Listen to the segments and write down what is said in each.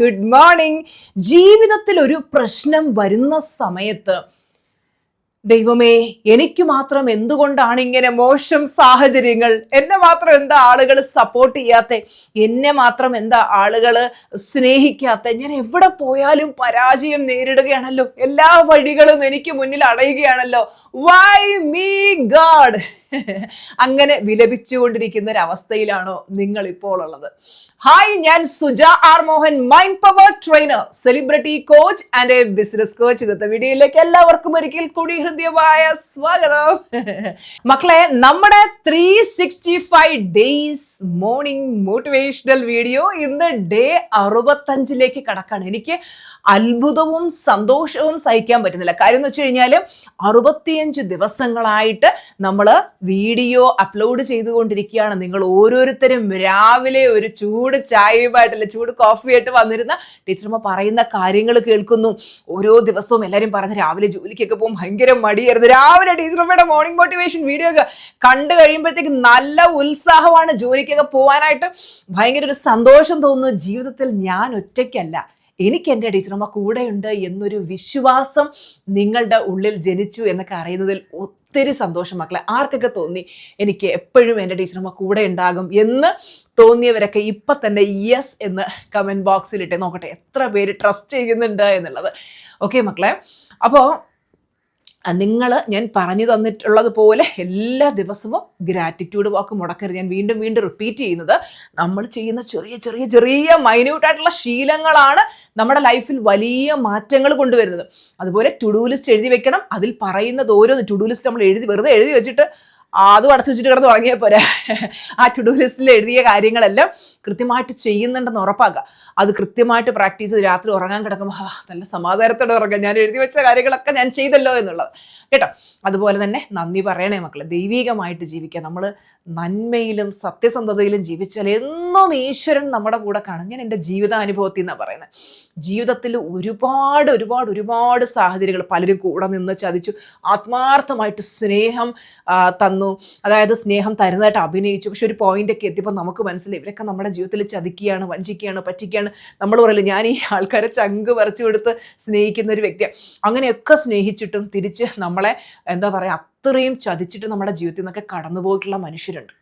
Good morning. ജീവിതത്തിൽ ഒരു പ്രശ്നം വരുന്ന സമയത്ത് ദൈവമേ, എനിക്ക് മാത്രം എന്തുകൊണ്ടാണ് ഇങ്ങനെ മോശം സാഹചര്യങ്ങൾ, എന്നെ മാത്രം എന്താ ആളുകൾ സപ്പോർട്ട് ചെയ്യാത്ത, എന്നെ മാത്രം എന്താ ആളുകൾ സ്നേഹിക്കാത്ത, ഞാൻ എവിടെ പോയാലും പരാജയം നേരിടുകയാണല്ലോ, എല്ലാ വഴികളും എനിക്ക് മുന്നിൽ അടയുകയാണല്ലോ, വൈ മീ ഗാഡ്? അങ്ങനെ വിലപിച്ചുകൊണ്ടിരിക്കുന്ന ഒരു അവസ്ഥയിലാണോ നിങ്ങൾ ഇപ്പോൾ ഉള്ളത്? ഹായ്, ഞാൻ Suja R Mohan, mind power trainer, celebrity coach and a business coach. ഇന്നത്തെ വീഡിയോയിലേക്ക് എല്ലാവർക്കും ഒരിക്കൽ കൂടി ഹൃദ്യമായ സ്വാഗതം. മക്കളെ, നമ്മുടെ 365 ഡേയ്സ് മോർണിംഗ് മോട്ടിവേഷണൽ വീഡിയോ ഇന്ന് ഡേ 65 കടക്കാണ്. എനിക്ക് അത്ഭുതവും സന്തോഷവും സഹിക്കാൻ പറ്റുന്നില്ല. കാര്യം എന്ന് വെച്ച് കഴിഞ്ഞാൽ 65 ദിവസങ്ങളായിട്ട് നമ്മൾ വീഡിയോ അപ്ലോഡ് ചെയ്തുകൊണ്ടിരിക്കുകയാണ്. നിങ്ങൾ ഓരോരുത്തരും രാവിലെ ഒരു ചൂട് ചായയുമായിട്ടല്ല, ചൂട് കോഫിയായിട്ട് വന്നിരുന്ന ടീച്ചർമ്മ പറയുന്ന കാര്യങ്ങൾ കേൾക്കുന്നു. ഓരോ ദിവസവും എല്ലാവരും പറഞ്ഞ് രാവിലെ ജോലിക്കൊക്കെ പോകും ഭയങ്കര മടിയായിരുന്നു. രാവിലെ ടീച്ചർമ്മയുടെ മോർണിംഗ് മോട്ടിവേഷൻ വീഡിയോ ഒക്കെ കണ്ടു കഴിയുമ്പോഴത്തേക്ക് നല്ല ഉത്സാഹമാണ് ജോലിക്കൊക്കെ പോകാനായിട്ട്. ഭയങ്കര ഒരു സന്തോഷം തോന്നുന്നു. ജീവിതത്തിൽ ഞാൻ ഒറ്റയ്ക്കല്ല, എനിക്ക് എൻ്റെ ടീച്ചറമ്മ കൂടെയുണ്ട് എന്നൊരു വിശ്വാസം നിങ്ങളുടെ ഉള്ളിൽ ജനിച്ചു എന്നൊക്കെ അറിയുന്നതിൽ ഒത്തിരി സന്തോഷം. മക്കളെ, ആർക്കൊക്കെ തോന്നി എനിക്ക് എപ്പോഴും എൻ്റെ ടീച്ചറമ്മ കൂടെ ഉണ്ടാകും എന്ന് തോന്നിയവരൊക്കെ ഇപ്പം തന്നെ യെസ് എന്ന് കമൻറ്റ് ബോക്സിലിട്ട് നോക്കട്ടെ എത്ര പേര് ട്രസ്റ്റ് ചെയ്യുന്നുണ്ട് എന്നുള്ളത്. ഓക്കെ മക്കളെ, അപ്പോൾ ഞാൻ പറഞ്ഞു തന്നിട്ടുള്ളത് പോലെ എല്ലാ ദിവസവും ഗ്രാറ്റിറ്റ്യൂഡ് വാക്ക് മുടക്കരുത്. ഞാൻ വീണ്ടും വീണ്ടും റിപ്പീറ്റ് ചെയ്യുന്നത്, നമ്മൾ ചെയ്യുന്ന ചെറിയ ചെറിയ ചെറിയ മൈന്യൂട്ടായിട്ടുള്ള ശീലങ്ങളാണ് നമ്മുടെ ലൈഫിൽ വലിയ മാറ്റങ്ങൾ കൊണ്ടുവരുന്നത്. അതുപോലെ ടു ഡു ലിസ്റ്റ് എഴുതി വെക്കണം. അതിൽ പറയുന്നത് ഓരോന്ന് ടു ഡു ലിസ്റ്റ് നമ്മൾ വെറുതെ എഴുതി വെച്ചിട്ട് അതും അടച്ചു വെച്ചിട്ട് കിടന്ന് ഉറങ്ങിയാൽ പോരാ. ആ ടു ഡു ലിസ്റ്റിൽ എഴുതിയ കാര്യങ്ങളെല്ലാം കൃത്യമായിട്ട് ചെയ്യുന്നുണ്ടെന്ന് ഉറപ്പാക്കുക. അത് കൃത്യമായിട്ട് പ്രാക്ടീസ് ചെയ്ത് രാത്രി ഉറങ്ങാൻ കിടക്കുമ്പോൾ നല്ല സമാധാനത്തോടെ ഉറങ്ങാം, ഞാൻ എഴുതി വെച്ച കാര്യങ്ങളൊക്കെ ഞാൻ ചെയ്തല്ലോ എന്നുള്ളത് കേട്ടോ. അതുപോലെ തന്നെ നന്ദി പറയണേ മക്കളെ. ദൈവികമായിട്ട് ജീവിക്കുക. നമ്മൾ നന്മയിലും സത്യസന്ധതയിലും ജീവിച്ചാൽ എന്നും ഈശ്വരൻ നമ്മുടെ കൂടെ കാണും. ഞാൻ എൻ്റെ ജീവിതാനുഭവത്തിൽ നിന്നാണ് പറയുന്നത്. ജീവിതത്തിൽ ഒരുപാട് ഒരുപാട് ഒരുപാട് സാഹചര്യങ്ങൾ, പലരും കൂടെ നിന്ന് ചതിച്ചു, ആത്മാർത്ഥമായിട്ട് സ്നേഹം തന്നു, അതായത് സ്നേഹം തരുന്നതായിട്ട് അഭിനയിച്ചു. പക്ഷെ ഒരു പോയിന്റൊക്കെ എത്തിയപ്പോൾ നമുക്ക് മനസ്സിലായി ഇവരൊക്കെ നമ്മുടെ ജീവിതത്തിൽ ചതിക്കുകയാണ്, വഞ്ചിക്കുകയാണ്, പറ്റിക്കുകയാണ്. നമ്മൾ പറയില്ല, ഞാൻ ഈ ആൾക്കാരെ ചങ്ക് പറിച്ചു കൊടുത്ത് സ്നേഹിക്കുന്ന ഒരു വ്യക്തിയാണ്. അങ്ങനെയൊക്കെ സ്നേഹിച്ചിട്ടും തിരിച്ച് നമ്മളെ എന്താ പറയുക, അത്രയും ചതിച്ചിട്ട് നമ്മുടെ ജീവിതത്തിൽ നിന്നൊക്കെ കടന്നു പോയിട്ടുള്ള മനുഷ്യരുണ്ട്.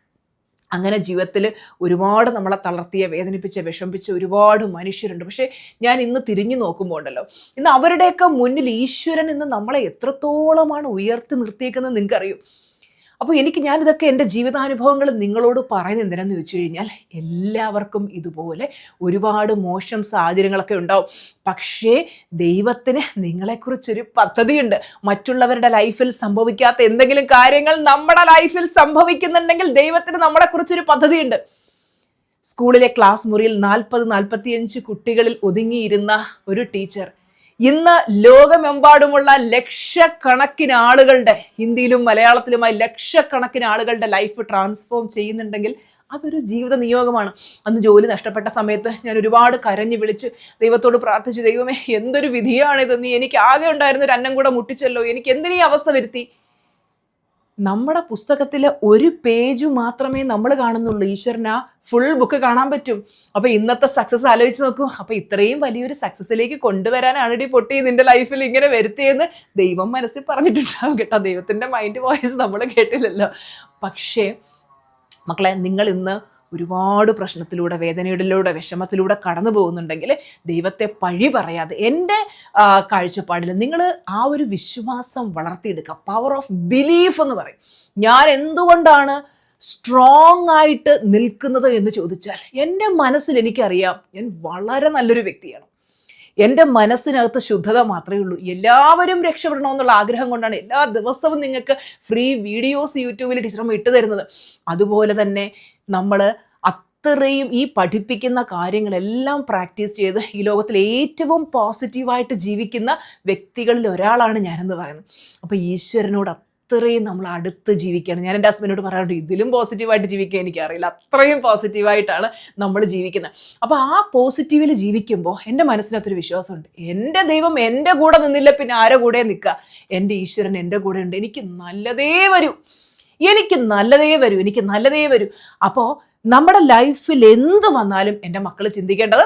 അങ്ങനെ ജീവിതത്തിൽ ഒരുപാട് നമ്മളെ തളർത്തിയ, വേദനിപ്പിച്ച, വിഷമിപ്പിച്ച ഒരുപാട് മനുഷ്യരുണ്ട്. പക്ഷേ ഞാൻ ഇന്ന് തിരിഞ്ഞു നോക്കുമ്പോൾ ഉണ്ടല്ലോ, ഇന്ന് അവരുടെയൊക്കെ മുന്നിൽ ഈശ്വരൻ ഇന്ന് നമ്മളെ എത്രത്തോളമാണ് ഉയർത്തി നിർത്തിയേക്കുന്നത് നിങ്ങൾക്കറിയും. അപ്പോൾ ഞാനിതൊക്കെ എൻ്റെ ജീവിതാനുഭവങ്ങൾ നിങ്ങളോട് പറയുന്നത് എന്തിനാന്ന് ചോദിച്ചു കഴിഞ്ഞാൽ, എല്ലാവർക്കും ഇതുപോലെ ഒരുപാട് മോശം സാഹചര്യങ്ങളൊക്കെ ഉണ്ടാവും. പക്ഷേ ദൈവത്തിന് നിങ്ങളെക്കുറിച്ചൊരു പദ്ധതിയുണ്ട്. മറ്റുള്ളവരുടെ ലൈഫിൽ സംഭവിക്കാത്ത എന്തെങ്കിലും കാര്യങ്ങൾ നമ്മുടെ ലൈഫിൽ സംഭവിക്കുന്നുണ്ടെങ്കിൽ ദൈവത്തിന് നമ്മളെക്കുറിച്ചൊരു പദ്ധതിയുണ്ട്. സ്കൂളിലെ ക്ലാസ് മുറിയിൽ 40-45 കുട്ടികളിൽ ഒതുങ്ങിയിരുന്ന ഒരു ടീച്ചർ ഇന്ന് ലോകമെമ്പാടുമുള്ള ലക്ഷക്കണക്കിന് ആളുകളുടെ, ഹിന്ദിയിലും മലയാളത്തിലുമായി ലക്ഷക്കണക്കിന് ആളുകളുടെ ലൈഫ് ട്രാൻസ്ഫോം ചെയ്യുന്നുണ്ടെങ്കിൽ അതൊരു ജീവിത നിയോഗമാണ്. അന്ന് ജോലി നഷ്ടപ്പെട്ട സമയത്ത് ഞാൻ ഒരുപാട് കരഞ്ഞു വിളിച്ച് ദൈവത്തോട് പ്രാർത്ഥിച്ചു, ദൈവമേ എന്തൊരു വിധിയാണിത്, നീ എനിക്ക് ആകെ ഉണ്ടായിരുന്ന ഒരു അന്നം കൂടെ മുട്ടിച്ചല്ലോ, എനിക്ക് എന്തിനീ അവസ്ഥ വരുത്തി. നമ്മുടെ പുസ്തകത്തിലെ ഒരു പേജ് മാത്രമേ നമ്മൾ കാണുന്നുള്ളൂ, ഈശ്വരന് ആ ഫുൾ ബുക്ക് കാണാൻ പറ്റും. അപ്പോൾ ഇന്നത്തെ സക്സസ് ആലോചിച്ച് നോക്കൂ. അപ്പോൾ ഇത്രയും വലിയൊരു സക്സസ്സിലേക്ക് കൊണ്ടുവരാനാണ് പൊട്ടി നിന്റെ ലൈഫിൽ ഇങ്ങനെ വരുത്തിയെന്ന് ദൈവം മനസ്സിൽ പറഞ്ഞിട്ടുണ്ടാവും കേട്ടോ. ദൈവത്തിൻ്റെ മൈൻഡ് വോയിസ് നമ്മൾ കേട്ടില്ലല്ലോ. പക്ഷേ മക്കളെ, നിങ്ങൾ ഇന്ന് ഒരുപാട് പ്രശ്നത്തിലൂടെ, വേദനയിലൂടെ, വിഷമത്തിലൂടെ കടന്നു പോകുന്നുണ്ടെങ്കിൽ ദൈവത്തെ പഴി പറയാതെ, എൻ്റെ കാഴ്ചപ്പാടിൽ നിങ്ങൾ ആ ഒരു വിശ്വാസം വളർത്തിയെടുക്കുക. പവർ ഓഫ് ബിലീഫ് എന്ന് പറയും. ഞാൻ എന്തുകൊണ്ടാണ് സ്ട്രോങ് ആയിട്ട് നിൽക്കുന്നത് എന്ന് ചോദിച്ചാൽ, എൻ്റെ മനസ്സിൽ എനിക്കറിയാം ഞാൻ വളരെ നല്ലൊരു വ്യക്തിയാണ്. എൻ്റെ മനസ്സിനകത്ത് ശുദ്ധത മാത്രമേ ഉള്ളൂ. എല്ലാവരും രക്ഷപ്പെടണമെന്നുള്ള ആഗ്രഹം കൊണ്ടാണ് എല്ലാ ദിവസവും നിങ്ങൾക്ക് ഫ്രീ വീഡിയോസ് യൂട്യൂബിൽ ടീച്ചറമ്മ ഇട്ട് തരുന്നത്. അതുപോലെ തന്നെ നമ്മൾ അത്രയും ഈ പഠിപ്പിക്കുന്ന കാര്യങ്ങളെല്ലാം പ്രാക്ടീസ് ചെയ്ത് ഈ ലോകത്തിൽ ഏറ്റവും പോസിറ്റീവായിട്ട് ജീവിക്കുന്ന വ്യക്തികളിൽ ഒരാളാണ് ഞാനെന്ന് പറയുന്നത്. അപ്പോൾ ഈശ്വരനോട് അത്രയും നമ്മൾ അടുത്ത് ജീവിക്കുകയാണ്. ഞാൻ എൻ്റെ ഹസ്ബൻഡിനോട് പറയാറുണ്ട്, ഇതിലും പോസിറ്റീവായിട്ട് ജീവിക്കാൻ എനിക്കറിയില്ല, അത്രയും പോസിറ്റീവായിട്ടാണ് നമ്മൾ ജീവിക്കുന്നത്. അപ്പോൾ ആ പോസിറ്റീവിൽ ജീവിക്കുമ്പോൾ എൻ്റെ മനസ്സിനകത്തൊരു വിശ്വാസമുണ്ട്, എൻ്റെ ദൈവം എൻ്റെ കൂടെ നിന്നില്ല പിന്നെ ആരെ കൂടെ നിൽക്കുക, എൻ്റെ ഈശ്വരൻ എൻ്റെ കൂടെ ഉണ്ട്, എനിക്ക് നല്ലതേ വരൂ, എനിക്ക് നല്ലതേ വരൂ. അപ്പോൾ നമ്മുടെ ലൈഫിൽ എന്ത് വന്നാലും എൻ്റെ മക്കൾ ചിന്തിക്കേണ്ടത്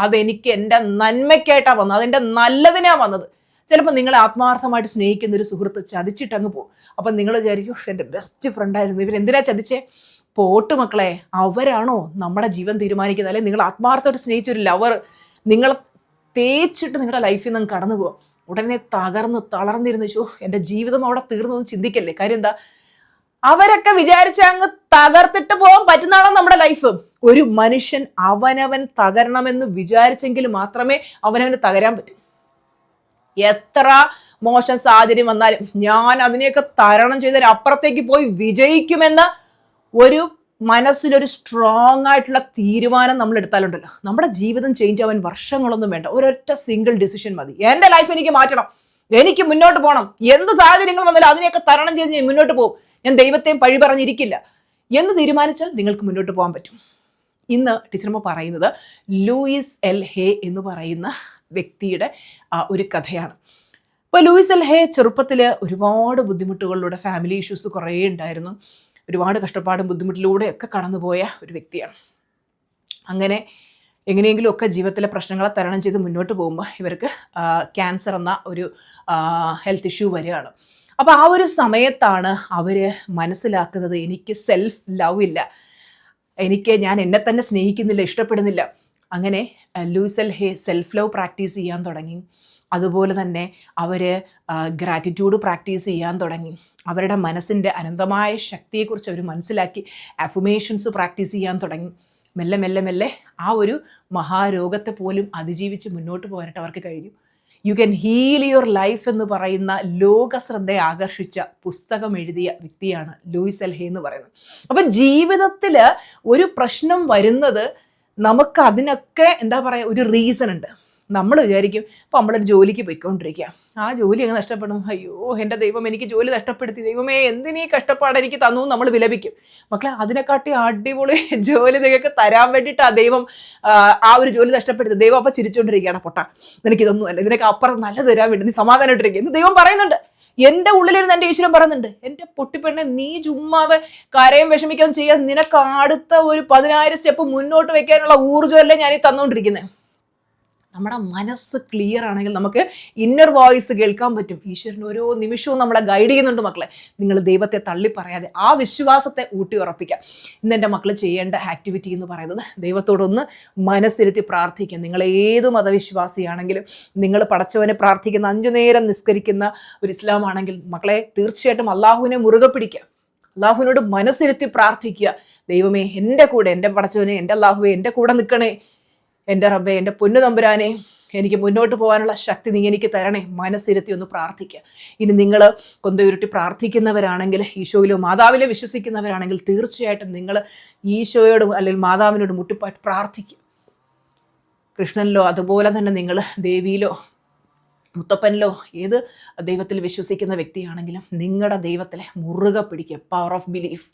അതെനിക്ക് എൻ്റെ നന്മയ്ക്കായിട്ടാണ് വന്നത്, അതെൻ്റെ നല്ലതിനാണ് വന്നത്. ചിലപ്പോൾ നിങ്ങളെ ആത്മാർത്ഥമായിട്ട് സ്നേഹിക്കുന്ന ഒരു സുഹൃത്ത് ചതിച്ചിട്ടങ്ങ് പോകും. അപ്പം നിങ്ങൾ വിചാരിക്കും എൻ്റെ ബെസ്റ്റ് ഫ്രണ്ടായിരുന്നു, ഇവരെന്തിനാ ചതിച്ചേ? പോട്ട് മക്കളെ, അവരാണോ നമ്മുടെ ജീവൻ തീരുമാനിക്കുന്നത്? അല്ലെങ്കിൽ നിങ്ങൾ ആത്മാർത്ഥമായിട്ട് സ്നേഹിച്ചൊരു ലവർ നിങ്ങളെ തേച്ചിട്ട് നിങ്ങളുടെ ലൈഫിൽ നിന്ന് കടന്നു പോകും. ഉടനെ തളർന്നിരുന്നു എൻ്റെ ജീവിതം അവിടെ തീർന്നു എന്ന് ചിന്തിക്കല്ലേ. കാര്യം എന്താ? അവരൊക്കെ വിചാരിച്ച അങ്ങ് തകർത്തിട്ട് പോകാൻ പറ്റുന്നതാണോ നമ്മുടെ ലൈഫ്? ഒരു മനുഷ്യൻ അവനവൻ തകരണമെന്ന് വിചാരിച്ചെങ്കിൽ മാത്രമേ അവനവന് തകരാൻ പറ്റൂ. എത്ര മോശം സാഹചര്യം വന്നാലും ഞാൻ അതിനെയൊക്കെ തരണം ചെയ്തതിന് അപ്പുറത്തേക്ക് പോയി വിജയിക്കുമെന്ന ഒരു മനസ്സിലൊരു സ്ട്രോങ് ആയിട്ടുള്ള തീരുമാനം നമ്മൾ എടുത്താലുണ്ടല്ലോ, നമ്മുടെ ജീവിതം ചേഞ്ച് ആവാൻ വർഷങ്ങളൊന്നും വേണ്ട. ഒരൊറ്റ സിംഗിൾ ഡിസിഷൻ മതി. എൻ്റെ ലൈഫ് എനിക്ക് മാറ്റണം, എനിക്ക് മുന്നോട്ട് പോകണം, എന്ത് സാഹചര്യങ്ങൾ വന്നാലും അതിനെയൊക്കെ തരണം ചെയ്ത് ഞാൻ മുന്നോട്ട് പോകും, ഞാൻ ദൈവത്തെയും പഴി പറഞ്ഞിരിക്കില്ല എന്ന് തീരുമാനിച്ചാൽ നിങ്ങൾക്ക് മുന്നോട്ട് പോകാൻ പറ്റും. ഇന്ന് ടീച്ചർമ്മ പറയുന്നത് ലൂയിസ് എൽ ഹേ എന്ന് പറയുന്ന വ്യക്തിയുടെ ഒരു കഥയാണ്. ഇപ്പോൾ ലൂയിസ് എൽ ഹേ ചെറുപ്പത്തിൽ ഒരുപാട് ബുദ്ധിമുട്ടുകളിലൂടെ, ഫാമിലി ഇഷ്യൂസ് കുറേ ഉണ്ടായിരുന്നു, ഒരുപാട് കഷ്ടപ്പാടും ബുദ്ധിമുട്ടിലൂടെയൊക്കെ കടന്നുപോയ ഒരു വ്യക്തിയാണ്. അങ്ങനെ എങ്ങനെയെങ്കിലും ഒക്കെ ജീവിതത്തിലെ പ്രശ്നങ്ങളെ തരണം ചെയ്ത് മുന്നോട്ട് പോകുമ്പോൾ ഇവർക്ക് ക്യാൻസർ എന്ന ഒരു ഹെൽത്ത് ഇഷ്യൂ വരികയാണ്. അപ്പോൾ ആ ഒരു സമയത്താണ് അവർ മനസ്സിലാക്കുന്നത്, എനിക്ക് സെൽഫ് ലവ് ഇല്ല, ഞാൻ എന്നെ തന്നെ സ്നേഹിക്കുന്നില്ല, ഇഷ്ടപ്പെടുന്നില്ല. അങ്ങനെ ലൂയിസ് എൽ ഹേ സെൽഫ് ലവ് പ്രാക്ടീസ് ചെയ്യാൻ തുടങ്ങി. അതുപോലെ തന്നെ അവർ ഗ്രാറ്റിറ്റ്യൂഡ് പ്രാക്ടീസ് ചെയ്യാൻ തുടങ്ങി. അവരുടെ മനസ്സിൻ്റെ അനന്തമായ ശക്തിയെക്കുറിച്ച് അവർ മനസ്സിലാക്കി അഫർമേഷൻസ് പ്രാക്ടീസ് ചെയ്യാൻ തുടങ്ങി. മെല്ലെ മെല്ലെ മെല്ലെ ആ ഒരു മഹാരോഗത്തെ പോലും അതിജീവിച്ച് മുന്നോട്ട് പോകാനായിട്ട് അവർക്ക് കഴിഞ്ഞു. You can heal your life എന്ന് പറയുന്ന ലോക ശ്രദ്ധയെ ആകർഷിച്ച പുസ്തകം എഴുതിയ വ്യക്തിയാണ് ലൂയിസ് എൽ ഹേ എന്ന് പറയുന്നത്. അപ്പം ജീവിതത്തിൽ ഒരു പ്രശ്നം വരുന്നത് നമുക്ക് അതിനൊക്കെ എന്താ പറയുക, ഒരു റീസൺ ഉണ്ട്. നമ്മൾ വിചാരിക്കും, ഇപ്പോൾ നമ്മളൊരു ജോലിക്ക് പോയിക്കൊണ്ടിരിക്കുക, ആ ജോലി അങ്ങ് നഷ്ടപ്പെടും, അയ്യോ എൻ്റെ ദൈവം എനിക്ക് ജോലി നഷ്ടപ്പെടുത്തി, ദൈവമേ എന്തിനീ കഷ്ടപ്പാട് എനിക്ക് തന്നു നമ്മൾ വിലപിക്കും. മക്കളെ, അതിനെക്കാട്ടി അടിപൊളി ജോലി നിങ്ങൾക്ക് തരാൻ വേണ്ടിയിട്ട് ആ ദൈവം ആ ഒരു ജോലി നഷ്ടപ്പെടുത്തി. ദൈവം അപ്പം ചിരിച്ചുകൊണ്ടിരിക്കുകയാണ്, പൊട്ടാ നിനക്കിതൊന്നും അല്ല, ഇതിനൊക്കെ അപ്പുറം നല്ല തരാൻ വേണ്ടി നീ സമാധാനമായിട്ടിരിക്കുക എന്ന് ദൈവം പറയുന്നുണ്ട്. എൻ്റെ ഉള്ളിലിരുന്ന് എൻ്റെ ഈശ്വരൻ പറയുന്നുണ്ട്, എൻ്റെ പൊട്ടിപ്പെണ്ണെ നീ ചുമ്മാതെ കരയും വിഷമിക്കുകയും ചെയ്യാൻ, നിനക്ക് അടുത്ത ഒരു 10,000 സ്റ്റെപ്പ് മുന്നോട്ട് വെക്കാനുള്ള ഊർജ്ജമല്ലേ ഞാൻ ഈ തന്നുകൊണ്ടിരിക്കുന്നത്. നമ്മുടെ മനസ്സ് ക്ലിയർ ആണെങ്കിൽ നമുക്ക് ഇന്നർ വോയിസ് കേൾക്കാൻ പറ്റും. ഈശ്വരൻ ഓരോ നിമിഷവും നമ്മളെ ഗൈഡ് ചെയ്യുന്നുണ്ട്. മക്കളെ, നിങ്ങൾ ദൈവത്തെ തള്ളി പറയാതെ ആ വിശ്വാസത്തെ ഊട്ടി ഉറപ്പിക്കാം. ഇന്ന് എൻ്റെ മക്കൾ ചെയ്യേണ്ട ആക്ടിവിറ്റി എന്ന് പറയുന്നത് ദൈവത്തോടൊന്ന് മനസ്സിരുത്തി പ്രാർത്ഥിക്കുക. നിങ്ങൾ ഏത് മതവിശ്വാസിയാണെങ്കിലും, നിങ്ങൾ പടച്ചവനെ പ്രാർത്ഥിക്കുന്ന 5 നേരം നിസ്കരിക്കുന്ന ഒരു ഇസ്ലാം ആണെങ്കിൽ, മക്കളെ തീർച്ചയായിട്ടും അള്ളാഹുവിനെ മുറുകെ പിടിക്കുക. അള്ളാഹുവിനോട് മനസ്സിരുത്തി പ്രാർത്ഥിക്കുക. ദൈവമേ എൻ്റെ കൂടെ, എൻ്റെ പടച്ചവനെ, എൻ്റെ അള്ളാഹുവെ എൻ്റെ കൂടെ നിൽക്കണേ, എൻ്റെ റബ്ബേ, എൻ്റെ പൊന്നു തമ്പുരാനെ, എനിക്ക് മുന്നോട്ട് പോകാനുള്ള ശക്തി നീ എനിക്ക് തരണേ. മനസ്സിരുത്തി ഒന്ന് പ്രാർത്ഥിക്കുക. ഇനി നിങ്ങൾ കൊന്തയുരുട്ടി പ്രാർത്ഥിക്കുന്നവരാണെങ്കിൽ, ഈശോയിലോ മാതാവിലോ വിശ്വസിക്കുന്നവരാണെങ്കിൽ, തീർച്ചയായിട്ടും നിങ്ങൾ ഈശോയോട് അല്ലെങ്കിൽ മാതാവിനോട് മുട്ടിപ്പായിട്ട് പ്രാർത്ഥിക്കുക. കൃഷ്ണനിലോ അതുപോലെ തന്നെ നിങ്ങൾ ദേവിയിലോ മുത്തപ്പനിലോ ഏത് ദൈവത്തിൽ വിശ്വസിക്കുന്ന വ്യക്തിയാണെങ്കിലും നിങ്ങളുടെ ദൈവത്തിലെ മുറുകെ പിടിക്കുക. Power of belief.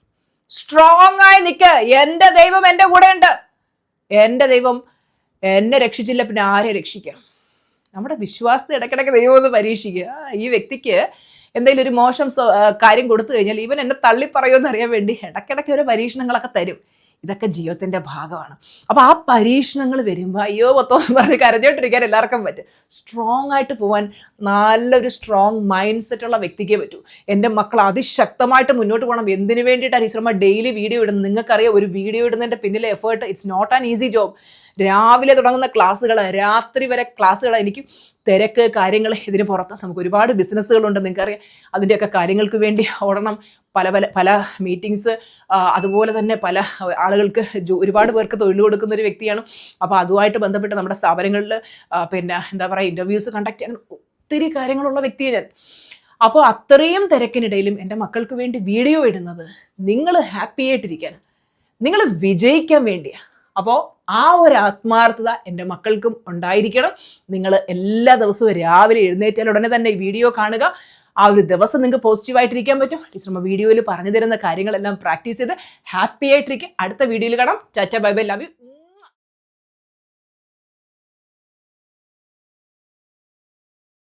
സ്ട്രോങ് ആയി നിൽക്കുക. എൻ്റെ ദൈവം എൻ്റെ കൂടെ ഉണ്ട്, എൻ്റെ ദൈവം എന്നെ രക്ഷിച്ചില്ല, പിന്നെ ആരെ രക്ഷിക്കാം? നമ്മുടെ വിശ്വാസത്തെ ഇടയ്ക്കിടയ്ക്ക് ദൈവം ഒന്ന് പരീക്ഷിക്കുക. ഈ വ്യക്തിക്ക് എന്തെങ്കിലും ഒരു മോശം കാര്യം കൊടുത്തു കഴിഞ്ഞാൽ ഇവൻ എന്നെ തള്ളിപ്പറയുമെന്ന് അറിയാൻ വേണ്ടി ഇടയ്ക്കിടയ്ക്ക് ഓരോ പരീക്ഷണങ്ങളൊക്കെ തരും. ഇതൊക്കെ ജീവിതത്തിൻ്റെ ഭാഗമാണ്. അപ്പോൾ ആ പരീക്ഷണങ്ങൾ വരുമ്പോൾ അയ്യോ പത്തോന്ന് പറഞ്ഞ് കരഞ്ഞോണ്ടിരിക്കാൻ എല്ലാവർക്കും പറ്റും. സ്ട്രോങ് ആയിട്ട് പോകാൻ നല്ലൊരു സ്ട്രോങ് മൈൻഡ് സെറ്റുള്ള വ്യക്തിക്കേ പറ്റൂ. എൻ്റെ മക്കൾ അതിശക്തമായിട്ട് മുന്നോട്ട് പോകണം. എന്തിനു വേണ്ടിയിട്ടാണ് ഈശ്വരമ്മ ഡെയിലി വീഡിയോ ഇടുന്നത്? നിങ്ങൾക്കറിയാം, ഒരു വീഡിയോ ഇടുന്നതിൻ്റെ പിന്നിലെ effort it's not an easy job. രാവിലെ തുടങ്ങുന്ന ക്ലാസ്സുകൾ, രാത്രി വരെ ക്ലാസ്സുകൾ, എനിക്ക് തിരക്ക് കാര്യങ്ങൾ, ഇതിന് പുറത്ത് നമുക്ക് ഒരുപാട് ബിസിനസ്സുകളുണ്ട്, നിങ്ങൾക്കറിയാം. അതിൻ്റെയൊക്കെ കാര്യങ്ങൾക്ക് വേണ്ടി ഓടണം. പല മീറ്റിങ്സ്, അതുപോലെ തന്നെ പല ആളുകൾക്ക് ഒരുപാട് പേർക്ക് തൊഴിൽ കൊടുക്കുന്ന ഒരു വ്യക്തിയാണ്. അപ്പോൾ അതുമായിട്ട് ബന്ധപ്പെട്ട് നമ്മുടെ സ്ഥാപനങ്ങളിൽ പിന്നെ എന്താ പറയുക, ഇൻ്റർവ്യൂസ് കണ്ടക്ട് ചെയ്യാൻ ഒത്തിരി കാര്യങ്ങളുള്ള വ്യക്തിയാണ് ഞാൻ. അപ്പോൾ അത്രയും തിരക്കിനിടയിലും എൻ്റെ മക്കൾക്ക് വേണ്ടി വീഡിയോ ഇടുന്നത് നിങ്ങൾ ഹാപ്പി ആയിട്ടിരിക്കാൻ, നിങ്ങൾ വിജയിക്കാൻ വേണ്ടിയാണ്. അപ്പോൾ ആ ഒരു ആത്മാർത്ഥത എൻ്റെ മക്കൾക്കും ഉണ്ടായിരിക്കണം. നിങ്ങൾ എല്ലാ ദിവസവും രാവിലെ എഴുന്നേറ്റാൽ ഉടനെ തന്നെ ഈ വീഡിയോ കാണുക. ആ ഒരു ദിവസം നിങ്ങൾക്ക് പോസിറ്റീവായിട്ടിരിക്കാൻ പറ്റും. ടീച്ചർമ്മ വീഡിയോയിൽ പറഞ്ഞു തരുന്ന കാര്യങ്ങളെല്ലാം പ്രാക്ടീസ് ചെയ്ത് ഹാപ്പി ആയിട്ടിരിക്കുക. അടുത്ത വീഡിയോയിൽ കാണാം. Tata, bye bye, love you.